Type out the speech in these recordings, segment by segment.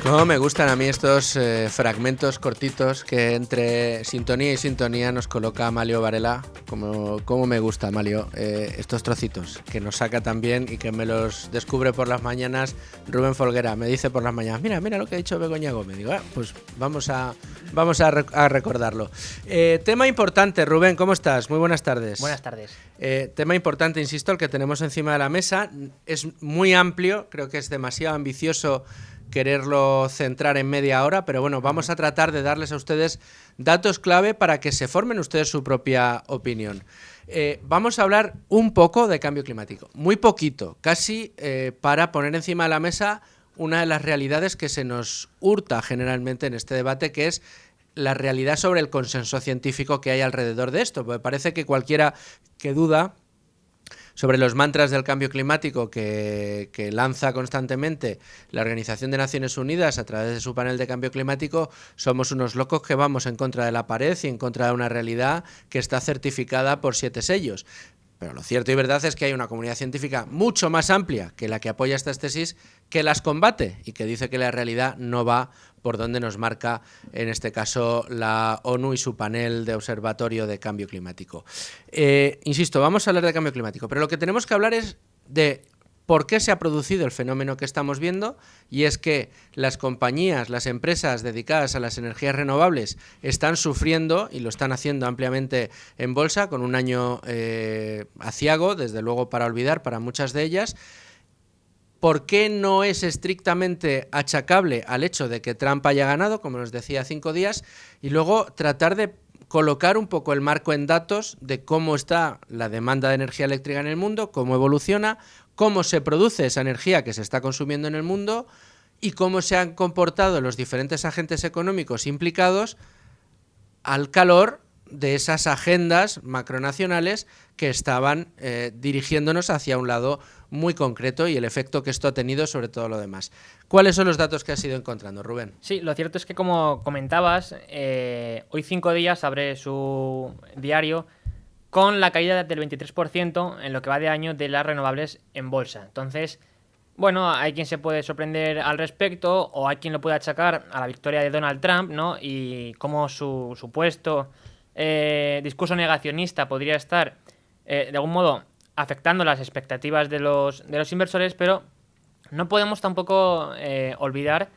No, me gustan a mí estos fragmentos cortitos que entre sintonía y sintonía nos coloca Amalio Varela. Como me gusta, Amalio, estos trocitos que nos saca también y que me los descubre por las mañanas Rubén Folguera. Me dice por las mañanas, mira lo que ha dicho Begoña Gómez. Digo, pues vamos a recordarlo. Tema importante, Rubén, ¿cómo estás? Muy buenas tardes. Buenas tardes. Tema importante, insisto, el que tenemos encima de la mesa. Es muy amplio, creo que es demasiado ambicioso quererlo centrar en media hora, pero bueno, vamos a tratar de darles a ustedes datos clave para que se formen ustedes su propia opinión. Vamos a hablar un poco de cambio climático, muy poquito, casi para poner encima de la mesa una de las realidades que se nos hurta generalmente en este debate, que es la realidad sobre el consenso científico que hay alrededor de esto, porque parece que cualquiera que duda sobre los mantras del cambio climático que lanza constantemente la Organización de Naciones Unidas a través de su panel de cambio climático, somos unos locos que vamos en contra de la pared y en contra de una realidad que está certificada por 7 sellos. Pero lo cierto y verdad es que hay una comunidad científica mucho más amplia que la que apoya estas tesis, que las combate y que dice que la realidad no va por donde nos marca, en este caso, la ONU y su panel de observatorio de cambio climático. Insisto, vamos a hablar de cambio climático, pero lo que tenemos que hablar es de por qué se ha producido el fenómeno que estamos viendo, y es que las compañías, las empresas dedicadas a las energías renovables están sufriendo, y lo están haciendo ampliamente en bolsa, con un año aciago, desde luego para olvidar para muchas de ellas. ¿Por qué no es estrictamente achacable al hecho de que Trump haya ganado, como nos decía, 5 días? Y luego tratar de colocar un poco el marco en datos de cómo está la demanda de energía eléctrica en el mundo, cómo evoluciona, cómo se produce esa energía que se está consumiendo en el mundo y cómo se han comportado los diferentes agentes económicos implicados al calor de esas agendas macronacionales que estaban dirigiéndonos hacia un lado muy concreto y el efecto que esto ha tenido sobre todo lo demás. ¿Cuáles son los datos que has ido encontrando, Rubén? Sí, lo cierto es que, como comentabas, hoy 5 días abre su diario con la caída del 23% en lo que va de año de las renovables en bolsa. Entonces, bueno, hay quien se puede sorprender al respecto, o hay quien lo puede achacar a la victoria de Donald Trump, ¿no? Y cómo su supuesto discurso negacionista podría estar, de algún modo, afectando las expectativas de los inversores, pero no podemos tampoco olvidar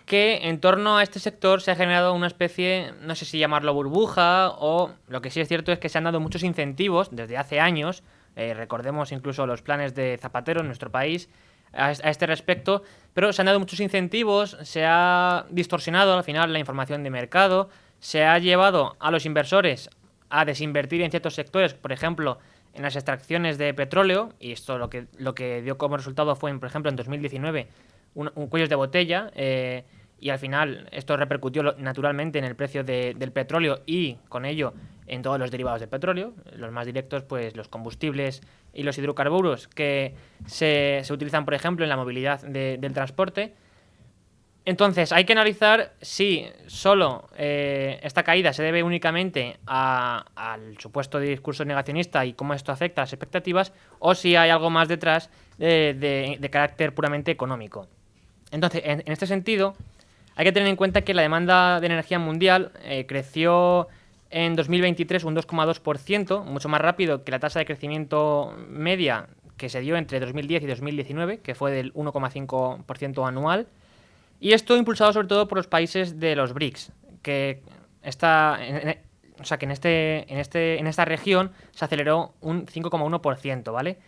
que en torno a este sector se ha generado una especie, no sé si llamarlo burbuja, o lo que sí es cierto es que se han dado muchos incentivos desde hace años, recordemos incluso los planes de Zapatero en nuestro país a este respecto, pero se han dado muchos incentivos, se ha distorsionado al final la información de mercado, se ha llevado a los inversores a desinvertir en ciertos sectores, por ejemplo, en las extracciones de petróleo, y esto lo que dio como resultado fue, por ejemplo, en 2019, un cuellos de botella, y al final esto repercutió naturalmente en el precio del petróleo y con ello en todos los derivados del petróleo, los más directos, pues los combustibles y los hidrocarburos que se utilizan, por ejemplo, en la movilidad del transporte. Entonces, hay que analizar si solo esta caída se debe únicamente al supuesto discurso negacionista y cómo esto afecta a las expectativas, o si hay algo más detrás de carácter puramente económico. Entonces, en este sentido, hay que tener en cuenta que la demanda de energía mundial creció en 2023 un 2,2%, mucho más rápido que la tasa de crecimiento media que se dio entre 2010 y 2019, que fue del 1,5% anual. Y esto impulsado sobre todo por los países de los BRICS, que en esta región se aceleró un 5,1%, ¿vale?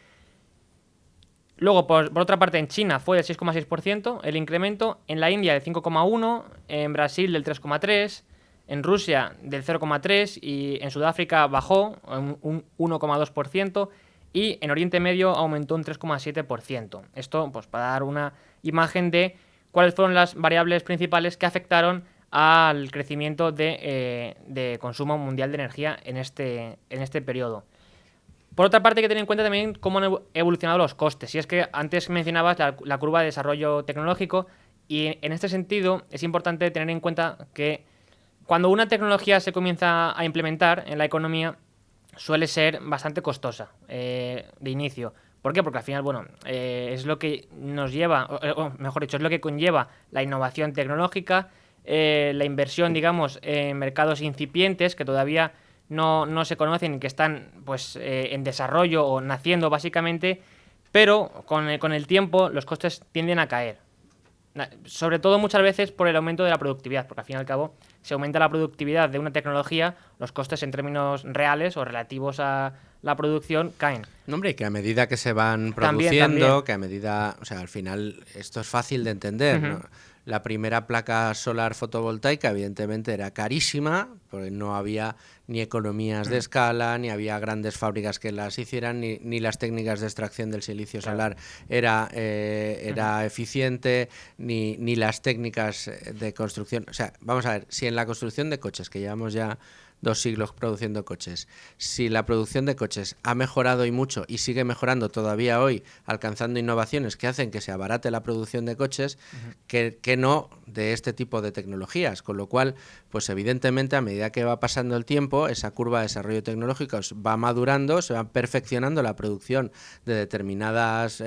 Luego, por otra parte, en China fue del 6,6% el incremento, en la India del 5,1%, en Brasil del 3,3%, en Rusia del 0,3% y en Sudáfrica bajó un 1,2% y en Oriente Medio aumentó un 3,7%. Esto, pues, para dar una imagen de cuáles fueron las variables principales que afectaron al crecimiento de consumo mundial de energía en este periodo. Por otra parte, hay que tener en cuenta también cómo han evolucionado los costes. Y es que antes mencionabas la curva de desarrollo tecnológico, y en este sentido es importante tener en cuenta que cuando una tecnología se comienza a implementar en la economía suele ser bastante costosa de inicio. ¿Por qué? Porque al final, bueno, es lo que nos lleva, o mejor dicho, es lo que conlleva la innovación tecnológica, la inversión, digamos, en mercados incipientes que todavía no se conocen y que están pues en desarrollo o naciendo básicamente, pero con el tiempo los costes tienden a caer. Sobre todo muchas veces por el aumento de la productividad, porque al fin y al cabo, si aumenta la productividad de una tecnología, los costes en términos reales o relativos a la producción caen. No, hombre, que a medida que se van También. produciendo, que a medida, o sea, al final esto es fácil de entender, Ujú. ¿no? La primera placa solar fotovoltaica, evidentemente, era carísima, porque no había ni economías de escala, ni había grandes fábricas que las hicieran, ni las técnicas de extracción del silicio solar era eficiente, ni las técnicas de construcción. O sea, vamos a ver, si en la construcción de coches, que llevamos ya 2 siglos produciendo coches, si la producción de coches ha mejorado y mucho y sigue mejorando todavía hoy, alcanzando innovaciones que hacen que se abarate la producción de coches, que no de este tipo de tecnologías, con lo cual, pues evidentemente a medida que va pasando el tiempo, esa curva de desarrollo tecnológico va madurando, se va perfeccionando la producción de determinadas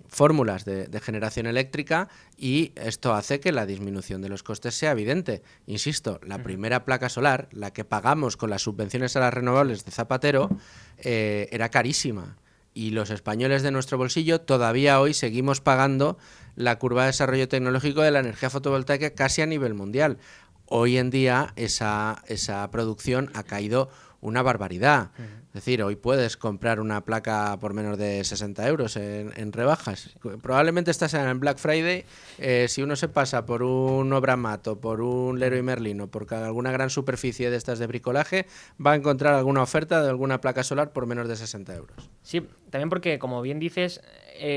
fórmulas de generación eléctrica, y esto hace que la disminución de los costes sea evidente. Insisto, la primera placa solar, la que pagamos con las subvenciones a las renovables de Zapatero, era carísima, y los españoles de nuestro bolsillo todavía hoy seguimos pagando la curva de desarrollo tecnológico de la energía fotovoltaica casi a nivel mundial. Hoy en día esa producción ha caído una barbaridad. Es decir, hoy puedes comprar una placa por menos de 60 euros en rebajas. Probablemente estás en Black Friday. Si uno se pasa por un Obramat o por un Leroy Merlin o por alguna gran superficie de estas de bricolaje, va a encontrar alguna oferta de alguna placa solar por menos de 60 euros. Sí, también porque, como bien dices,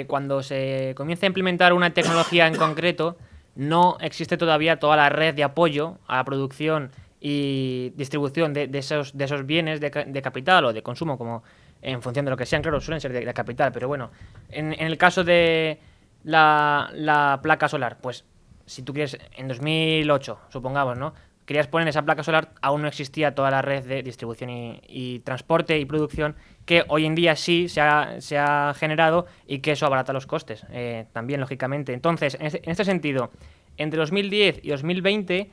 cuando se comienza a implementar una tecnología en concreto, no existe todavía toda la red de apoyo a la producción y distribución de esos bienes de capital o de consumo, como en función de lo que sean, claro, suelen ser de capital, pero bueno, en el caso de la placa solar, pues si tú quieres, en 2008, supongamos, ¿no? Querías poner esa placa solar, aún no existía toda la red de distribución y transporte y producción que hoy en día sí se ha generado, y que eso abarata los costes, también, lógicamente. Entonces, en este sentido, entre 2010 y 2020,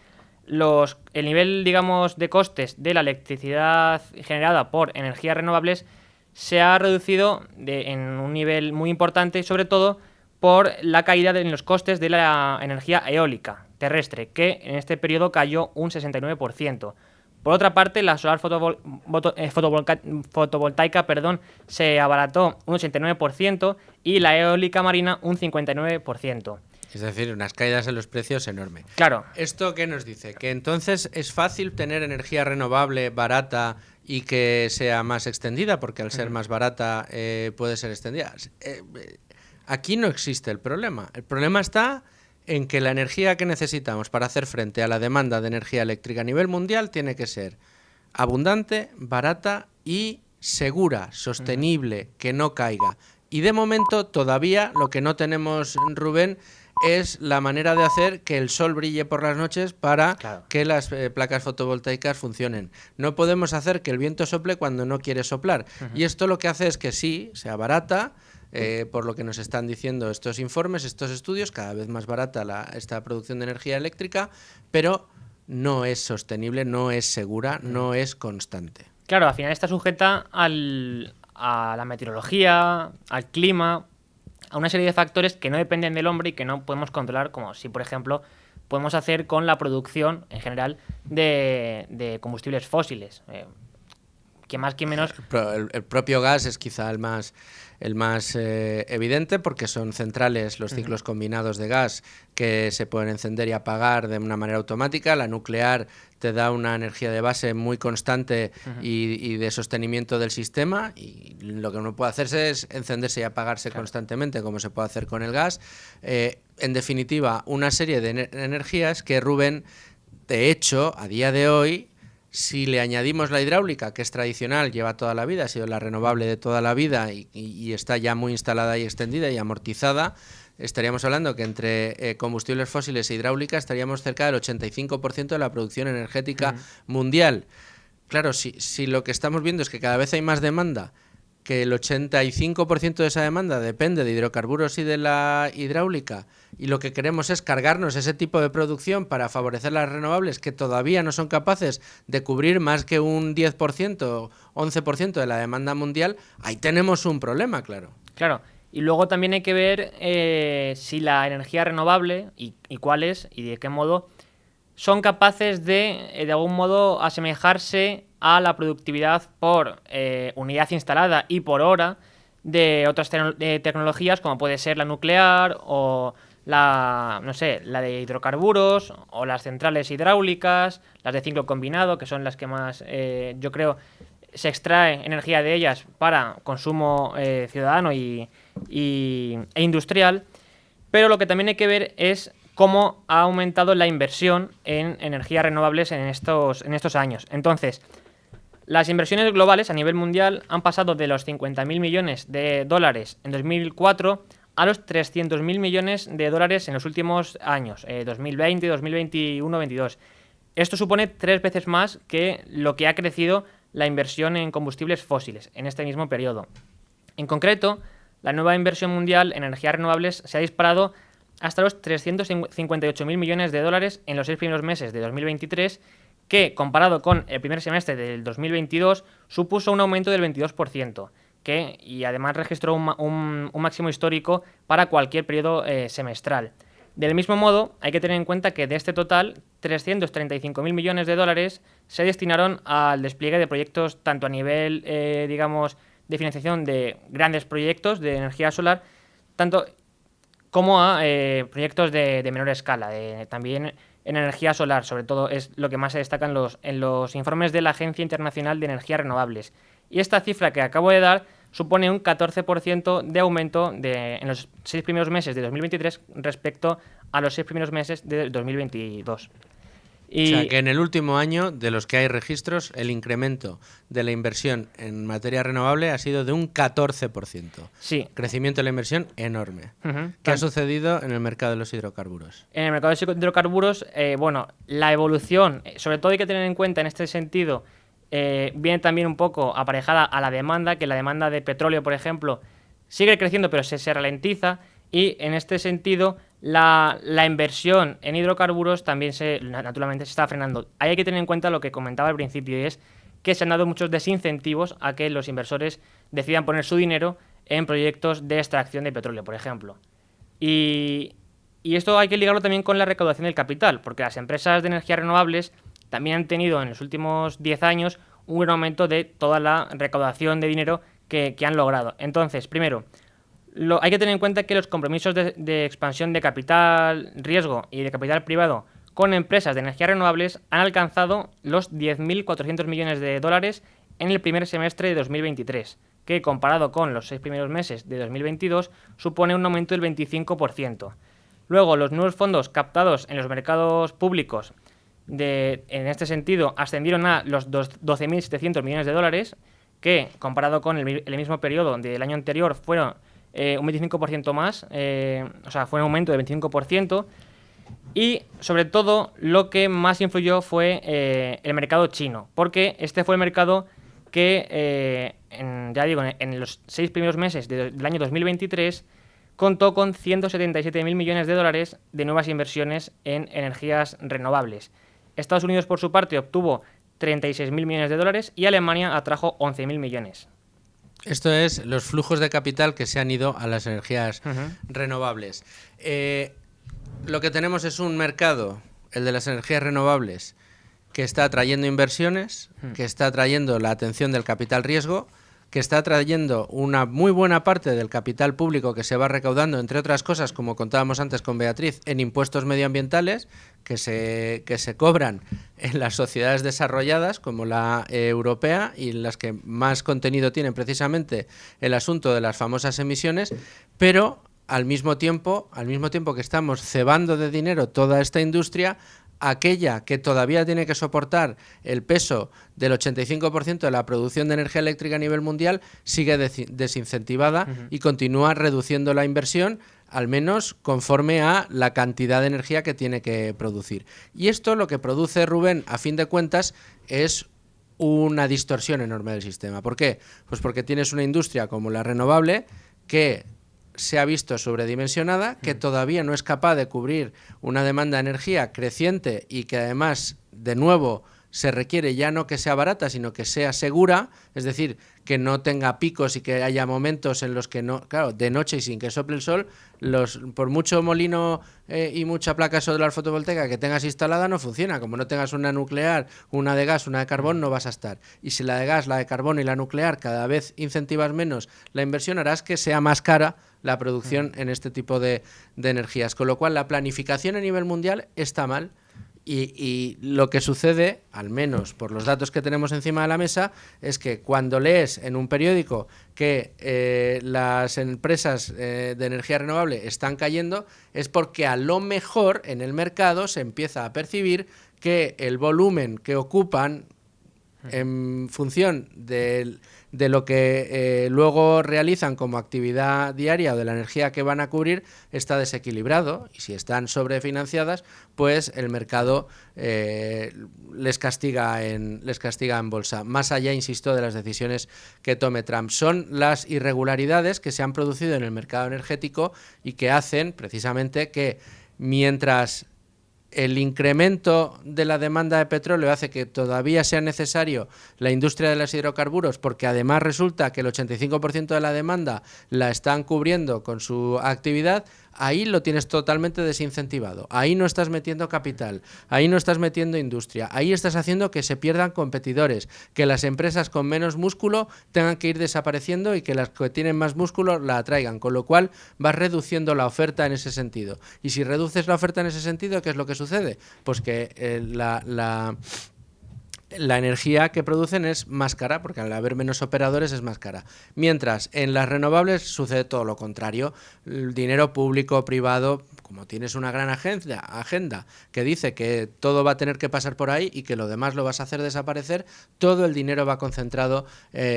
el nivel, digamos, de costes de la electricidad generada por energías renovables se ha reducido en un nivel muy importante, sobre todo por la caída en los costes de la energía eólica terrestre, que en este periodo cayó un 69%. Por otra parte, la solar fotovoltaica se abarató un 89% y la eólica marina un 59%. Es decir, unas caídas en los precios enormes. Claro. ¿Esto qué nos dice? Que entonces es fácil tener energía renovable barata y que sea más extendida, porque al ser más barata puede ser extendida. Aquí no existe el problema. El problema está en que la energía que necesitamos para hacer frente a la demanda de energía eléctrica a nivel mundial tiene que ser abundante, barata y segura, sostenible, que no caiga. Y de momento todavía lo que no tenemos, Rubén, es la manera de hacer que el sol brille por las noches para que las placas fotovoltaicas funcionen. No podemos hacer que el viento sople cuando no quiere soplar. Y esto lo que hace es que sí, sea barata, por lo que nos están diciendo estos informes, estos estudios, cada vez más barata esta producción de energía eléctrica, pero no es sostenible, no es segura, no es constante. Claro, al final está sujeta a la meteorología, al clima, a una serie de factores que no dependen del hombre y que no podemos controlar, como si, por ejemplo, podemos hacer con la producción en general de combustibles fósiles. Que más que menos... El propio gas es quizá el más evidente, porque son centrales los ciclos combinados de gas que se pueden encender y apagar de una manera automática. La nuclear te da una energía de base muy constante y de sostenimiento del sistema, y lo que uno puede hacerse es encenderse y apagarse constantemente, como se puede hacer con el gas. En definitiva, una serie de energías que, Rubén, de hecho, a día de hoy, si le añadimos la hidráulica, que es tradicional, lleva toda la vida, ha sido la renovable de toda la vida y está ya muy instalada y extendida y amortizada, estaríamos hablando que entre combustibles fósiles e hidráulica estaríamos cerca del 85% de la producción energética mundial. Claro, si lo que estamos viendo es que cada vez hay más demanda, que el 85% de esa demanda depende de hidrocarburos y de la hidráulica, y lo que queremos es cargarnos ese tipo de producción para favorecer las renovables que todavía no son capaces de cubrir más que un 10%, 11% de la demanda mundial, ahí tenemos un problema, claro. Claro, y luego también hay que ver si la energía renovable y cuáles y de qué modo son capaces de algún modo asemejarse a la productividad por unidad instalada y por hora de otras tecnologías como puede ser la nuclear o la de hidrocarburos o las centrales hidráulicas, las de ciclo combinado, que son las que más, yo creo, se extrae energía de ellas para consumo ciudadano e industrial. Pero lo que también hay que ver es cómo ha aumentado la inversión en energías renovables en estos años. Entonces, las inversiones globales a nivel mundial han pasado de los 50.000 millones de dólares en 2004 a los 300.000 millones de dólares en los últimos años, 2020, 2021, 2022. Esto supone 3 veces más que lo que ha crecido la inversión en combustibles fósiles en este mismo periodo. En concreto, la nueva inversión mundial en energías renovables se ha disparado hasta los 358.000 millones de dólares en los 6 primeros meses de 2023, que, comparado con el primer semestre del 2022, supuso un aumento del 22%, y además registró un máximo histórico para cualquier periodo semestral. Del mismo modo, hay que tener en cuenta que de este total, 335.000 millones de dólares se destinaron al despliegue de proyectos tanto a nivel, de financiación de grandes proyectos de energía solar, tanto como a proyectos de menor escala, también en energía solar, sobre todo es lo que más se destaca en los informes de la Agencia Internacional de Energías Renovables. Y esta cifra que acabo de dar supone un 14% de aumento en los 6 primeros meses de 2023 respecto a los 6 primeros meses de 2022. O sea, que en el último año, de los que hay registros, el incremento de la inversión en materia renovable ha sido de un 14%. Sí. Crecimiento de la inversión enorme. ¿Qué ha sucedido en el mercado de los hidrocarburos? En el mercado de los hidrocarburos, la evolución, sobre todo hay que tener en cuenta en este sentido, viene también un poco aparejada a la demanda, que la demanda de petróleo, por ejemplo, sigue creciendo pero se ralentiza, y en este sentido la inversión en hidrocarburos también naturalmente se está frenando. Ahí hay que tener en cuenta lo que comentaba al principio, y es que se han dado muchos desincentivos a que los inversores decidan poner su dinero en proyectos de extracción de petróleo, por ejemplo. Y esto hay que ligarlo también con la recaudación del capital, porque las empresas de energías renovables también han tenido en los últimos 10 años un gran aumento de toda la recaudación de dinero que han logrado. Entonces, primero, hay que tener en cuenta que los compromisos de expansión de capital riesgo y de capital privado con empresas de energías renovables han alcanzado los 10.400 millones de dólares en el primer semestre de 2023, que comparado con los 6 primeros meses de 2022 supone un aumento del 25%. Luego, los nuevos fondos captados en los mercados públicos en este sentido ascendieron a los 12.700 millones de dólares, que comparado con el mismo periodo del año anterior fueron un 25% más, fue un aumento del 25%, y sobre todo lo que más influyó fue el mercado chino, porque este fue el mercado que, en los 6 primeros meses del año 2023 contó con 177.000 millones de dólares de nuevas inversiones en energías renovables. Estados Unidos, por su parte, obtuvo 36.000 millones de dólares y Alemania atrajo 11.000 millones. Esto es los flujos de capital que se han ido a las energías renovables. Lo que tenemos es un mercado, el de las energías renovables, que está atrayendo inversiones, que está atrayendo la atención del capital riesgo, que está atrayendo una muy buena parte del capital público que se va recaudando, entre otras cosas, como contábamos antes con Beatriz, en impuestos medioambientales que se cobran en las sociedades desarrolladas como la europea, y en las que más contenido tienen precisamente el asunto de las famosas emisiones, pero al mismo tiempo que estamos cebando de dinero toda esta industria, aquella que todavía tiene que soportar el peso del 85% de la producción de energía eléctrica a nivel mundial sigue desincentivada y continúa reduciendo la inversión, al menos conforme a la cantidad de energía que tiene que producir. Y esto lo que produce, Rubén, a fin de cuentas, es una distorsión enorme del sistema. ¿Por qué? Pues porque tienes una industria como la renovable que se ha visto sobredimensionada, que todavía no es capaz de cubrir una demanda de energía creciente y que además, de nuevo, se requiere ya no que sea barata, sino que sea segura, es decir, que no tenga picos y que haya momentos en los que no, claro, de noche y sin que sople el sol, por mucho molino y mucha placa solar fotovoltaica que tengas instalada no funciona. Como no tengas una nuclear, una de gas, una de carbón, no vas a estar. Y si la de gas, la de carbón y la nuclear cada vez incentivas menos la inversión, harás que sea más cara la producción en este tipo de energías. Con lo cual, la planificación a nivel mundial está mal. Y lo que sucede, al menos por los datos que tenemos encima de la mesa, es que cuando lees en un periódico que las empresas de energía renovable están cayendo, es porque a lo mejor en el mercado se empieza a percibir que el volumen que ocupan en función de lo que luego realizan como actividad diaria o de la energía que van a cubrir está desequilibrado, y si están sobrefinanciadas, pues el mercado les castiga en bolsa. Más allá, insisto, de las decisiones que tome Trump. Son las irregularidades que se han producido en el mercado energético y que hacen precisamente que mientras el incremento de la demanda de petróleo hace que todavía sea necesario la industria de los hidrocarburos, porque además resulta que el 85% de la demanda la están cubriendo con su actividad, ahí lo tienes totalmente desincentivado. Ahí no estás metiendo capital, ahí no estás metiendo industria, ahí estás haciendo que se pierdan competidores, que las empresas con menos músculo tengan que ir desapareciendo y que las que tienen más músculo la atraigan, con lo cual vas reduciendo la oferta en ese sentido. Y si reduces la oferta en ese sentido, ¿qué es lo que sucede? Pues que la energía que producen es más cara, porque al haber menos operadores es más cara. Mientras en las renovables sucede todo lo contrario. El dinero público, privado, como tienes una gran agenda que dice que todo va a tener que pasar por ahí y que lo demás lo vas a hacer desaparecer, todo el dinero va concentrado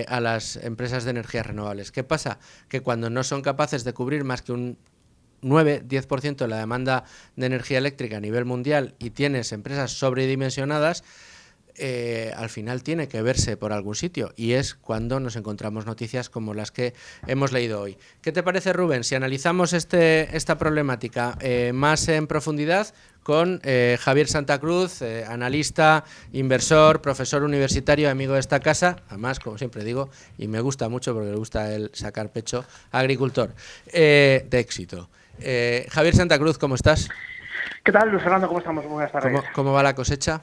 a las empresas de energías renovables. ¿Qué pasa? Que cuando no son capaces de cubrir más que un 9-10% de la demanda de energía eléctrica a nivel mundial y tienes empresas sobredimensionadas, al final tiene que verse por algún sitio, y es cuando nos encontramos noticias como las que hemos leído hoy. ¿Qué te parece, Rubén, si analizamos esta problemática más en profundidad con Javier Santa Cruz, analista, inversor, profesor universitario, amigo de esta casa, además, como siempre digo, y me gusta mucho porque le gusta el sacar pecho, agricultor de éxito? Javier Santa Cruz, ¿cómo estás? ¿Qué tal, Luis Fernando? ¿Cómo estamos? Buenas tardes. ¿Cómo va la cosecha?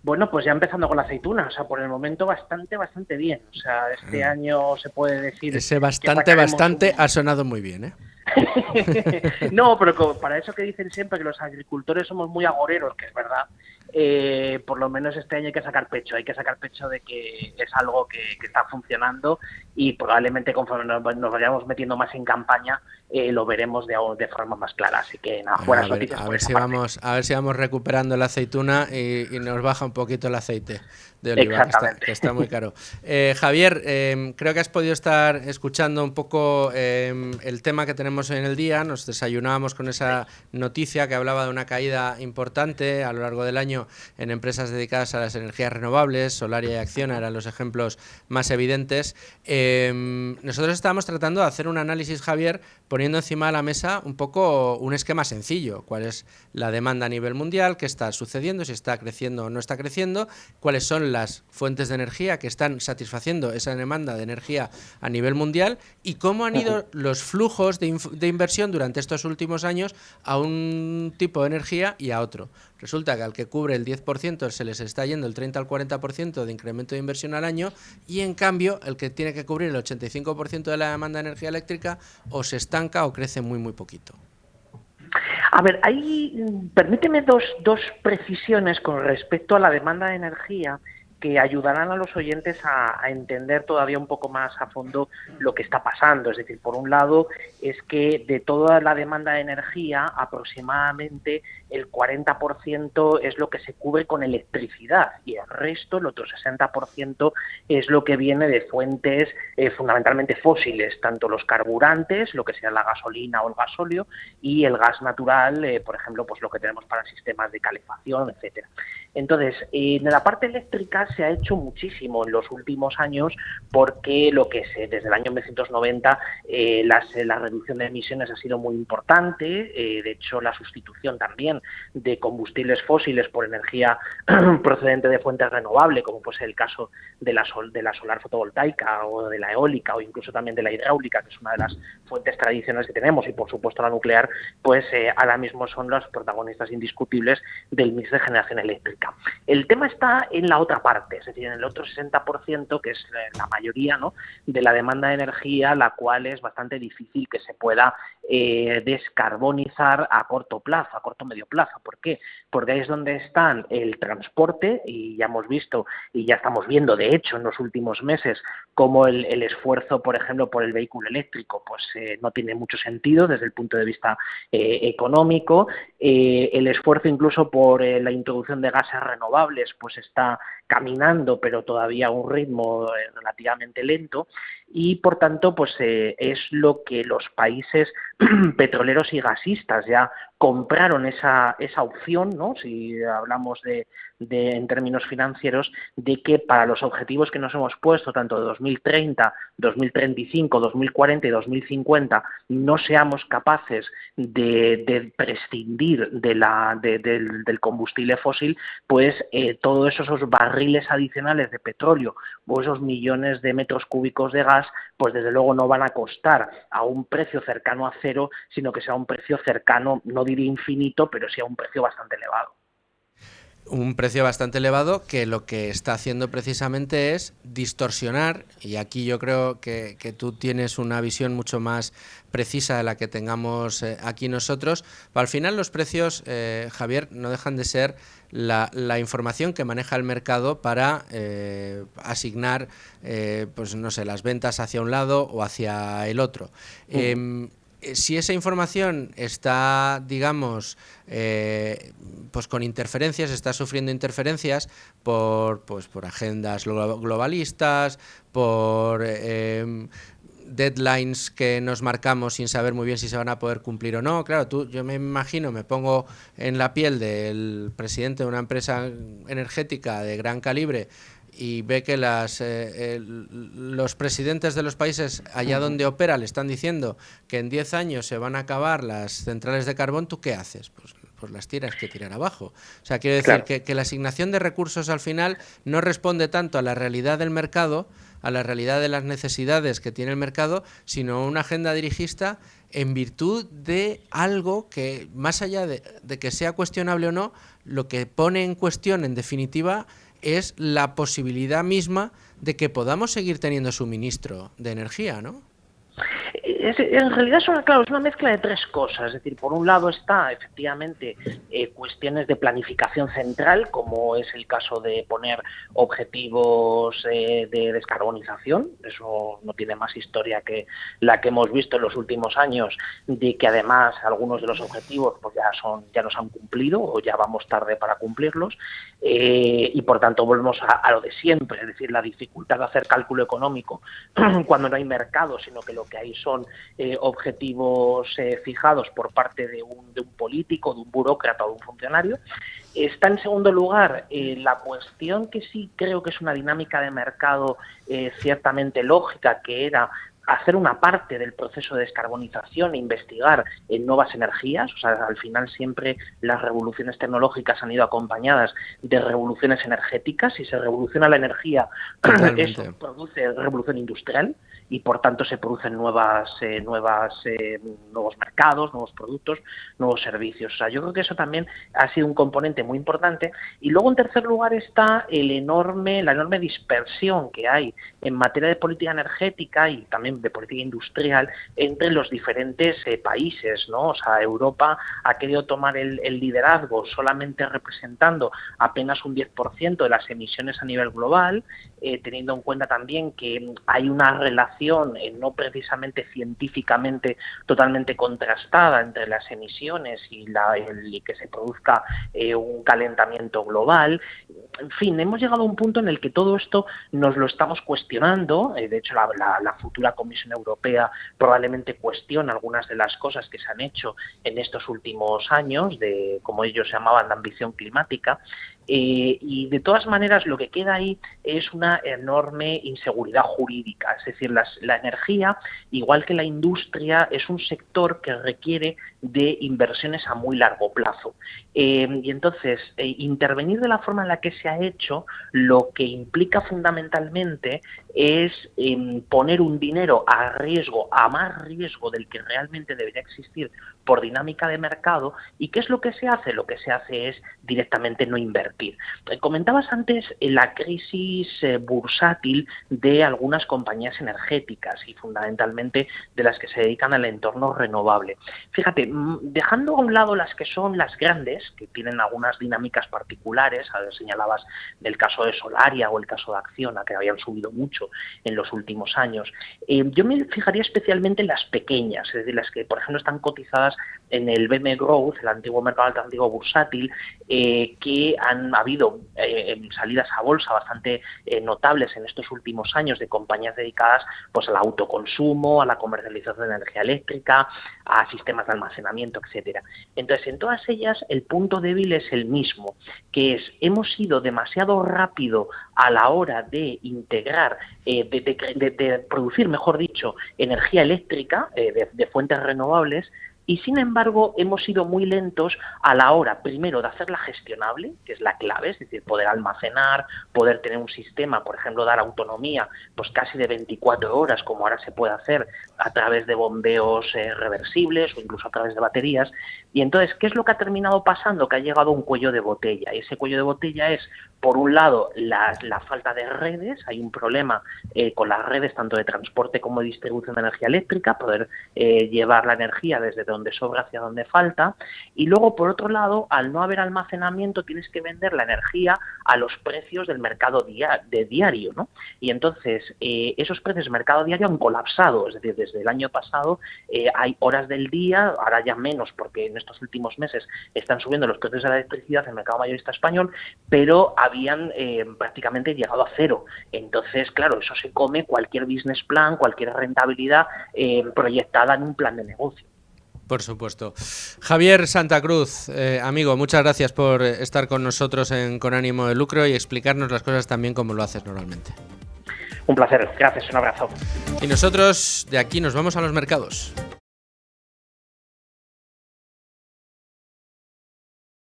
Bueno, pues ya empezando con la aceituna, o sea, por el momento bastante bien. O sea, este año se puede decir... Ese bastante ha sonado muy bien, ¿eh? No, pero para eso que dicen siempre que los agricultores somos muy agoreros, que es verdad, por lo menos este año hay que sacar pecho de que es algo que está funcionando, y probablemente conforme nos vayamos metiendo más en campaña lo veremos de forma más clara. Así que nada, buenas noticias. A ver si vamos recuperando la aceituna y nos baja un poquito el aceite de oliva, que está muy caro. Javier, creo que has podido estar escuchando un poco el tema que tenemos en el día. Nos desayunábamos con esa noticia que hablaba de una caída importante a lo largo del año en empresas dedicadas a las energías renovables. Solaria y Acciona eran los ejemplos más evidentes. Nosotros estábamos tratando de hacer un análisis, Javier, poniendo encima de la mesa un poco un esquema sencillo. ¿Cuál es la demanda a nivel mundial? ¿Qué está sucediendo? ¿Si está creciendo o no está creciendo? ¿Cuáles son las fuentes de energía que están satisfaciendo esa demanda de energía a nivel mundial? ¿Y cómo han ido los flujos de inversión durante estos últimos años a un tipo de energía y a otro? Resulta que al que cubre el 10% se les está yendo el 30 al 40% de incremento de inversión al año, y en cambio el que tiene que cubrir el 85% de la demanda de energía eléctrica o se estanca o crece muy poquito. A ver, permíteme dos precisiones con respecto a la demanda de energía que ayudarán a los oyentes a entender todavía un poco más a fondo lo que está pasando. Es decir, por un lado, es que de toda la demanda de energía, aproximadamente el 40% es lo que se cubre con electricidad, y el resto, el otro 60%, es lo que viene de fuentes fundamentalmente fósiles, tanto los carburantes, lo que sea la gasolina o el gasóleo, y el gas natural, por ejemplo, pues lo que tenemos para sistemas de calefacción, etcétera. Entonces, en la parte eléctrica se ha hecho muchísimo en los últimos años porque desde el año 1990 la reducción de emisiones ha sido muy importante. De hecho, la sustitución también de combustibles fósiles por energía procedente de fuentes renovables, como puede ser el caso de la solar fotovoltaica o de la eólica o incluso también de la hidráulica, que es una de las fuentes tradicionales que tenemos, y por supuesto la nuclear, pues ahora mismo son los protagonistas indiscutibles del mix de generación eléctrica. El tema está en la otra parte, es decir, en el otro 60%, que es la mayoría, ¿no?, de la demanda de energía, la cual es bastante difícil que se pueda descarbonizar a corto plazo, a corto medio plazo. ¿Por qué? Porque ahí es donde están el transporte, y ya hemos visto y ya estamos viendo, de hecho, en los últimos meses, cómo el esfuerzo, por ejemplo, por el vehículo eléctrico, pues no tiene mucho sentido desde el punto de vista económico. El esfuerzo incluso por la introducción de gases renovables, pues está caminando, pero todavía a un ritmo relativamente lento, y por tanto pues es lo que los países petroleros y gasistas ya compraron esa opción, ¿no?, si hablamos en términos financieros, de que para los objetivos que nos hemos puesto, tanto de 2030, 2035, 2040 y 2050, no seamos capaces de prescindir del combustible fósil, pues todos esos barriles adicionales de petróleo o esos millones de metros cúbicos de gas, pues desde luego no van a costar a un precio cercano a cero, sino que sea un precio cercano, no diría infinito, pero sí a un precio bastante elevado. Un precio bastante elevado que lo que está haciendo precisamente es distorsionar, y aquí yo creo que tú tienes una visión mucho más precisa de la que tengamos aquí nosotros. Pero al final los precios, Javier, no dejan de ser la información que maneja el mercado para asignar pues no sé, las ventas hacia un lado o hacia el otro. Si esa información está, digamos, pues con interferencias, está sufriendo interferencias por agendas globalistas, por deadlines que nos marcamos sin saber muy bien si se van a poder cumplir o no. Claro, yo me imagino, me pongo en la piel del presidente de una empresa energética de gran calibre y ve que los presidentes de los países allá donde opera le están diciendo que en 10 años se van a acabar las centrales de carbón. ¿Tú qué haces? Pues las tiras que tirar abajo. O sea, quiero decir que la asignación de recursos al final no responde tanto a la realidad del mercado, a la realidad de las necesidades que tiene el mercado, sino una agenda dirigista en virtud de algo que, más allá de que sea cuestionable o no, lo que pone en cuestión, en definitiva, es la posibilidad misma de que podamos seguir teniendo suministro de energía, ¿no? En realidad es una mezcla de tres cosas. Es decir, por un lado está efectivamente cuestiones de planificación central, como es el caso de poner objetivos de descarbonización. Eso no tiene más historia que la que hemos visto en los últimos años, de que además algunos de los objetivos pues ya nos han cumplido o ya vamos tarde para cumplirlos, y por tanto volvemos a lo de siempre, es decir, la dificultad de hacer cálculo económico cuando no hay mercado, sino que lo que hay son objetivos fijados por parte de un político, de un burócrata o de un funcionario. Está en segundo lugar la cuestión que sí creo que es una dinámica de mercado ciertamente lógica, que era hacer una parte del proceso de descarbonización e investigar en nuevas energías. O sea, al final siempre las revoluciones tecnológicas han ido acompañadas de revoluciones energéticas. Si se revoluciona la energía, Totalmente. eso produce revolución industrial y por tanto se producen nuevos mercados, nuevos productos, nuevos servicios. O sea, yo creo que eso también ha sido un componente muy importante. Y luego, en tercer lugar, está la enorme dispersión que hay en materia de política energética y también de política industrial entre los diferentes países, ¿no? O sea, Europa ha querido tomar el liderazgo solamente representando apenas un 10% de las emisiones a nivel global, teniendo en cuenta también que hay una relación no precisamente científicamente totalmente contrastada entre las emisiones y que se produzca un calentamiento global. En fin, hemos llegado a un punto en el que todo esto nos lo estamos cuestionando. De hecho, la futura Comisión Europea probablemente cuestiona algunas de las cosas que se han hecho en estos últimos años, de como ellos llamaban, de ambición climática. Y de todas maneras lo que queda ahí es una enorme inseguridad jurídica. Es decir, la energía, igual que la industria, es un sector que requiere de inversiones a muy largo plazo. Y entonces, intervenir de la forma en la que se ha hecho, lo que implica fundamentalmente es poner un dinero a riesgo, a más riesgo del que realmente debería existir por dinámica de mercado. ¿Y qué es lo que se hace? Lo que se hace es directamente no invertir. Comentabas antes la crisis bursátil de algunas compañías energéticas y fundamentalmente de las que se dedican al entorno renovable. Fíjate, dejando a un lado las que son las grandes, que tienen algunas dinámicas particulares, señalabas del caso de Solaria o el caso de Acciona, que habían subido mucho en los últimos años, yo me fijaría especialmente en las pequeñas, es decir, las que, por ejemplo, están cotizadas en el BM Growth, el antiguo mercado alternativo bursátil, que han habido salidas a bolsa bastante notables en estos últimos años de compañías dedicadas pues al autoconsumo, a la comercialización de energía eléctrica, a sistemas de almacenamiento, etcétera. Entonces, en todas ellas el punto débil es el mismo, que es hemos ido demasiado rápido a la hora de integrar, de producir, mejor dicho, energía eléctrica de fuentes renovables. Y sin embargo hemos sido muy lentos a la hora, primero, de hacerla gestionable, que es la clave, es decir, poder almacenar, poder tener un sistema, por ejemplo, dar autonomía pues casi de 24 horas, como ahora se puede hacer a través de bombeos reversibles o incluso a través de baterías. Y entonces, ¿qué es lo que ha terminado pasando? Que ha llegado a un cuello de botella. Y ese cuello de botella es, por un lado, la falta de redes. Hay un problema con las redes tanto de transporte como de distribución de energía eléctrica, poder llevar la energía desde donde sobra hacia donde falta. Y luego, por otro lado, al no haber almacenamiento, tienes que vender la energía a los precios del mercado de diario, ¿no? Y entonces, esos precios del mercado diario han colapsado. Es decir, desde el año pasado hay horas del día, ahora ya menos, porque en estos últimos meses están subiendo los precios de la electricidad en el mercado mayorista español, pero habían prácticamente llegado a cero. Entonces, claro, eso se come cualquier business plan, cualquier rentabilidad proyectada en un plan de negocio. Por supuesto. Javier Santa Cruz, amigo, muchas gracias por estar con nosotros en Con Ánimo de Lucro y explicarnos las cosas tan bien como lo haces normalmente. Un placer, gracias, un abrazo. Y nosotros de aquí nos vamos a los mercados.